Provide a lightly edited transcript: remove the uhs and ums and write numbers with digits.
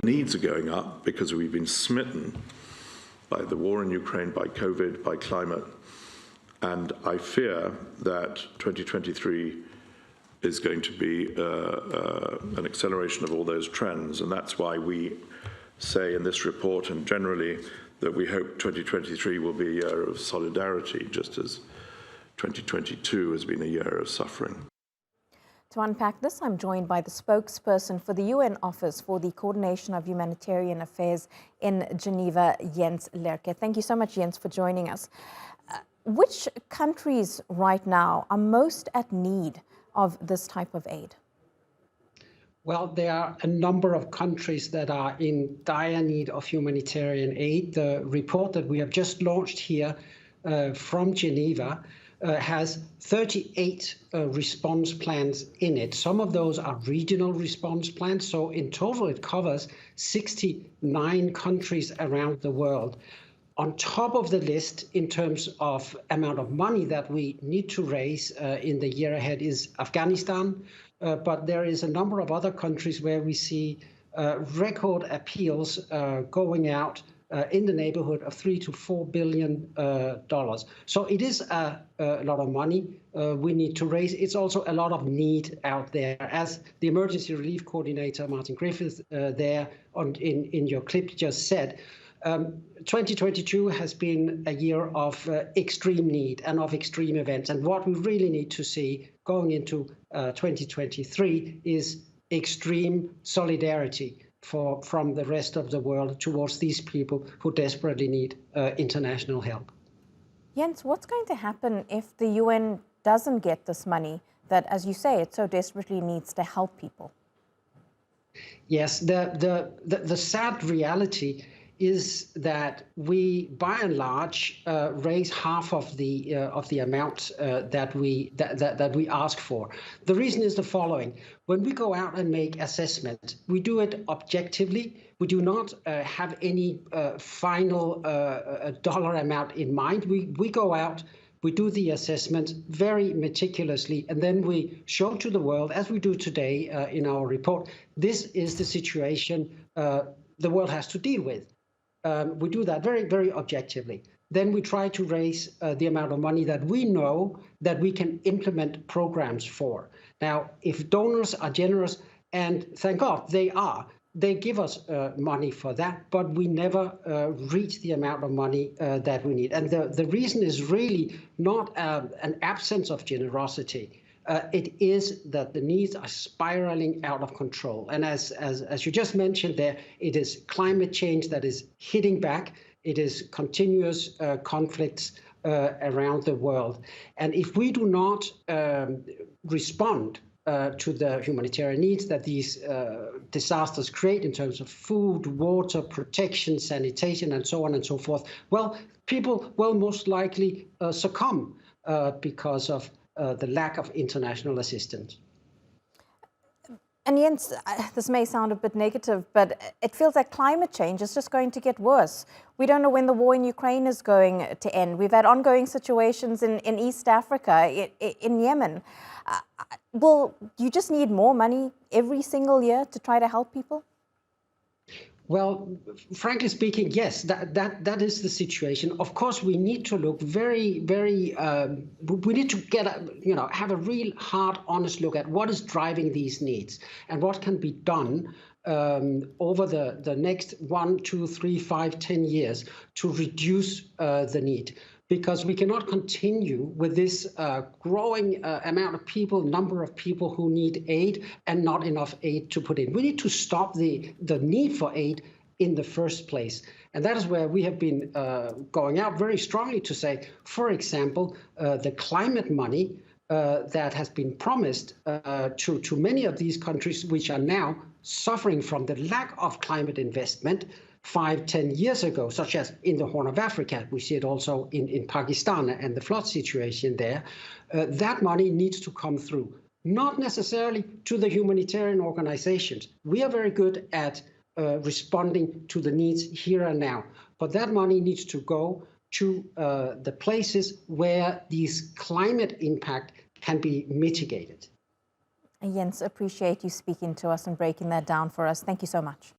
needs are going up because we've been smitten by the war in Ukraine, by COVID, by climate. And I fear that 2023 is going to be an acceleration of all those trends. And that's why we say in this report and generally that we hope 2023 will be a year of solidarity, just as 2022 has been a year of suffering. To unpack this, I'm joined by the spokesperson for the UN Office for the Coordination of Humanitarian Affairs in Geneva, Jens Laerke. Thank you so much, Jens, for joining us. Which countries right now are most at need of this type of aid? Well, there are a number of countries that are in dire need of humanitarian aid. The report that we have just launched here from Geneva has 38 response plans in it. Some of those are regional response plans. So in total, it covers 69 countries around the world. On top of the list, in terms of amount of money that we need to raise in the year ahead, is Afghanistan. But there is a number of other countries where we see record appeals going out in the neighborhood of $3 to $4 billion. So it is a lot of money we need to raise. It's also a lot of need out there. As the emergency relief coordinator, MartinGriffiths, there in your clip just said, 2022 has been a year of extreme need and of extreme events. And what we really need to see going into 2023 is extreme solidarity from the rest of the world towards these people who desperately need international help. Jens, what's going to happen if the UN doesn't get this money that, as you say, it so desperately needs to help people? Yes, the sad reality is that we, by and large, raise half of the amount that we ask for. The reason is the following: when we go out and make assessment, we do it objectively. We do not have any final dollar amount in mind. We go out, we do the assessment very meticulously, and then we show to the world, as we do today in our report, this is the situation the world has to deal with. We do that very, very objectively. Then we try to raise the amount of money that we know that we can implement programs for. Now, if donors are generous, and thank God they are, they give us money for that, but we never reach the amount of money that we need. And the reason is really not an absence of generosity. It is that the needs are spiraling out of control. And as you just mentioned there, it is climate change that is hitting back. It is continuous conflicts around the world. And if we do not respond to the humanitarian needs that these disasters create in terms of food, water, protection, sanitation, and so on and so forth, well, people will most likely succumb because of the lack of international assistance. And Jens, this may sound a bit negative, but it feels like climate change is just going to get worse. We don't know when the war in Ukraine is going to end. We've had ongoing situations in East Africa, in Yemen. Will you just need more money every single year to try to help people? Well, frankly speaking, yes, that is the situation. Of course, we need to look we need to get have a real hard, honest look at what is driving these needs and what can be done over the next 1, 2, 3, 5, 10 years to reduce the need. Because we cannot continue with this growing amount of people, number of people who need aid and not enough aid to put in. We need to stop the need for aid in the first place. And that is where we have been going out very strongly to say, for example, the climate money that has been promised to many of these countries which are now suffering from the lack of climate investment 5, 10 years ago, such as in the Horn of Africa. We see it also in Pakistan and the flood situation there. That money needs to come through, not necessarily to the humanitarian organizations. We are very good at responding to the needs here and now, but that money needs to go to the places where these climate impact can be mitigated. Jens, appreciate you speaking to us and breaking that down for us. Thank you so much.